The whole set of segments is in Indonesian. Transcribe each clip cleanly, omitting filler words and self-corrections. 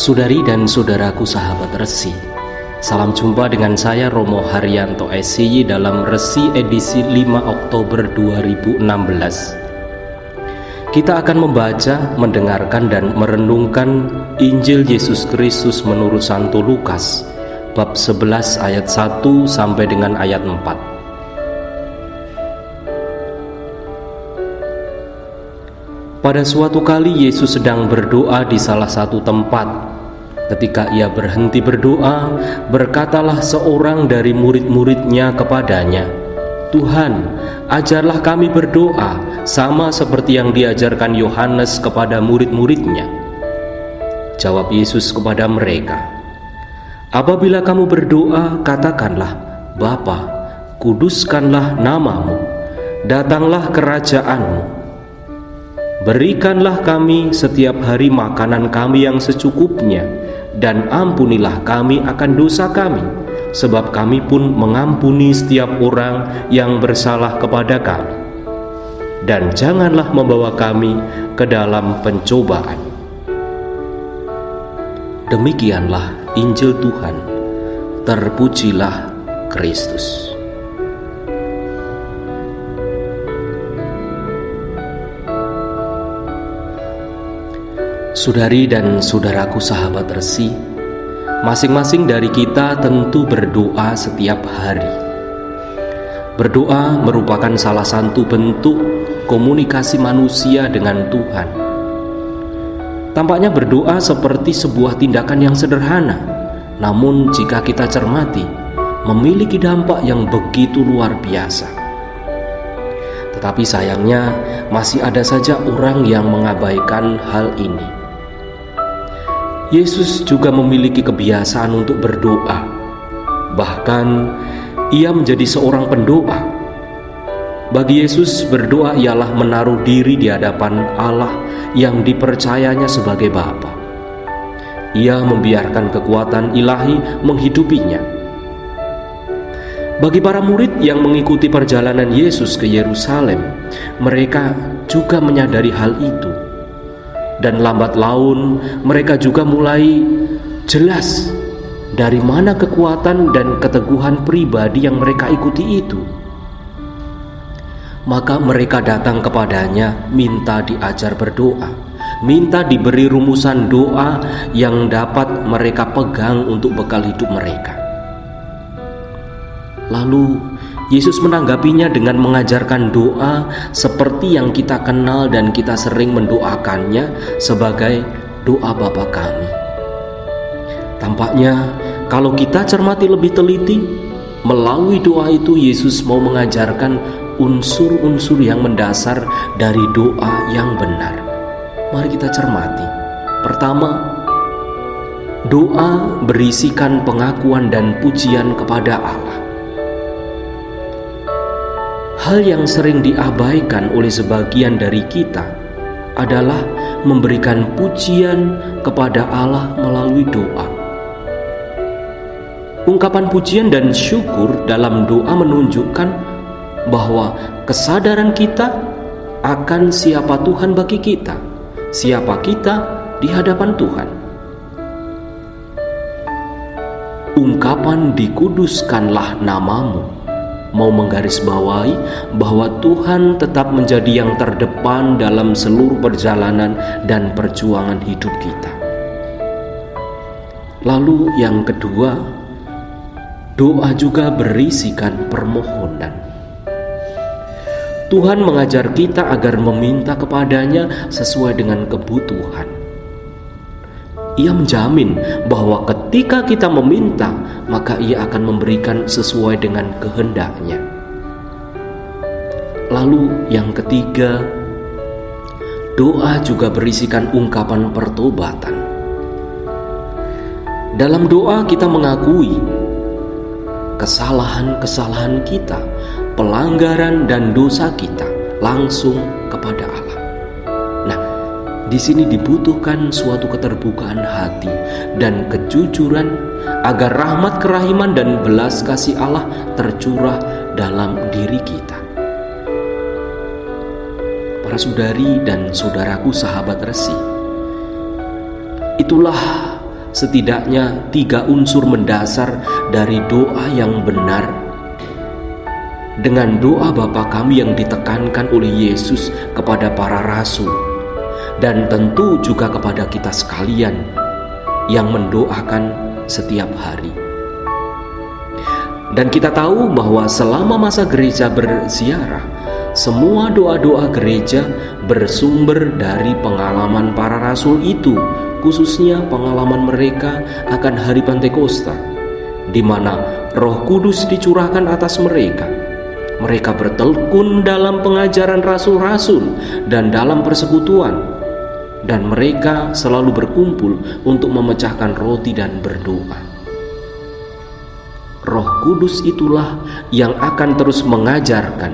Saudari dan saudaraku sahabat Resi, salam jumpa dengan saya Romo Haryanto SY dalam Resi edisi 5 Oktober 2016. Kita akan membaca, mendengarkan dan merenungkan Injil Yesus Kristus menurut Santo Lukas bab 11 ayat 1 sampai dengan ayat 4. Pada suatu kali Yesus sedang berdoa di salah satu tempat. Ketika ia berhenti berdoa, berkatalah seorang dari murid-muridnya kepadanya, "Tuhan, ajarlah kami berdoa, sama seperti yang diajarkan Yohanes kepada murid-muridnya." Jawab Yesus kepada mereka, "Apabila kamu berdoa, katakanlah, Bapa, kuduskanlah namamu, datanglah kerajaanmu. Berikanlah kami setiap hari makanan kami yang secukupnya, dan ampunilah kami akan dosa kami, sebab kami pun mengampuni setiap orang yang bersalah kepada kami. Dan janganlah membawa kami ke dalam pencobaan." Demikianlah Injil Tuhan. Terpujilah Kristus. Saudari dan saudaraku sahabat Resi, masing-masing dari kita tentu berdoa setiap hari. Berdoa merupakan salah satu bentuk komunikasi manusia dengan Tuhan. Tampaknya berdoa seperti sebuah tindakan yang sederhana, namun jika kita cermati, memiliki dampak yang begitu luar biasa. Tetapi sayangnya masih ada saja orang yang mengabaikan hal ini. Yesus juga memiliki kebiasaan untuk berdoa. Bahkan ia menjadi seorang pendoa. Bagi Yesus, berdoa ialah menaruh diri di hadapan Allah yang dipercayanya sebagai Bapa. Ia membiarkan kekuatan ilahi menghidupinya. Bagi para murid yang mengikuti perjalanan Yesus ke Yerusalem, mereka juga menyadari hal itu. Dan lambat laun mereka juga mulai jelas dari mana kekuatan dan keteguhan pribadi yang mereka ikuti itu. Maka mereka datang kepadanya minta diajar berdoa, minta diberi rumusan doa yang dapat mereka pegang untuk bekal hidup mereka. Lalu Yesus menanggapinya dengan mengajarkan doa seperti yang kita kenal dan kita sering mendoakannya sebagai doa Bapa kami. Tampaknya kalau kita cermati lebih teliti, melalui doa itu Yesus mau mengajarkan unsur-unsur yang mendasar dari doa yang benar. Mari kita cermati. Pertama, doa berisikan pengakuan dan pujian kepada Allah. Hal yang sering diabaikan oleh sebagian dari kita adalah memberikan pujian kepada Allah melalui doa. Ungkapan pujian dan syukur dalam doa menunjukkan bahwa kesadaran kita akan siapa Tuhan bagi kita, siapa kita di hadapan Tuhan. Ungkapan "dikuduskanlah namamu" mau menggarisbawahi bahwa Tuhan tetap menjadi yang terdepan dalam seluruh perjalanan dan perjuangan hidup kita. Lalu yang kedua, doa juga berisikan permohonan. Tuhan mengajar kita agar meminta kepadanya sesuai dengan kebutuhan. Ia menjamin bahwa ketika kita meminta, maka Ia akan memberikan sesuai dengan kehendaknya. Lalu yang ketiga, doa juga berisikan ungkapan pertobatan. Dalam doa kita mengakui kesalahan-kesalahan kita, pelanggaran dan dosa kita langsung kepada Allah. Di sini dibutuhkan suatu keterbukaan hati dan kejujuran agar rahmat kerahiman dan belas kasih Allah tercurah dalam diri kita. Para saudari dan saudaraku sahabat Resi, itulah setidaknya 3 unsur mendasar dari doa yang benar. Dengan doa Bapa kami yang ditekankan oleh Yesus kepada para rasul, dan tentu juga kepada kita sekalian yang mendoakan setiap hari. Dan kita tahu bahwa selama masa gereja berziarah, semua doa-doa gereja bersumber dari pengalaman para rasul itu, khususnya pengalaman mereka akan hari Pentakosta, di mana Roh Kudus dicurahkan atas mereka. Mereka bertekun dalam pengajaran rasul-rasul dan dalam persekutuan, dan mereka selalu berkumpul untuk memecahkan roti dan berdoa. Roh Kudus itulah yang akan terus mengajarkan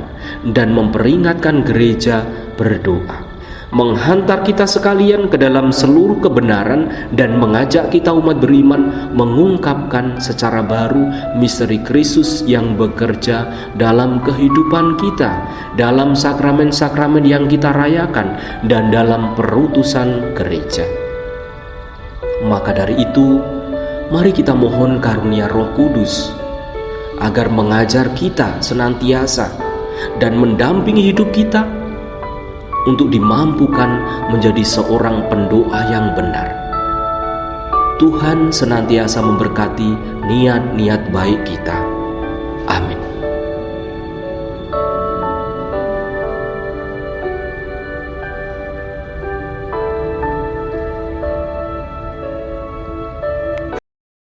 dan memperingatkan gereja berdoa, menghantar kita sekalian ke dalam seluruh kebenaran, dan mengajak kita umat beriman mengungkapkan secara baru misteri Kristus yang bekerja dalam kehidupan kita, dalam sakramen-sakramen yang kita rayakan, dan dalam perutusan gereja. Maka dari itu, mari kita mohon karunia Roh Kudus agar mengajar kita senantiasa dan mendampingi hidup kita untuk dimampukan menjadi seorang pendoa yang benar. Tuhan senantiasa memberkati niat-niat baik kita.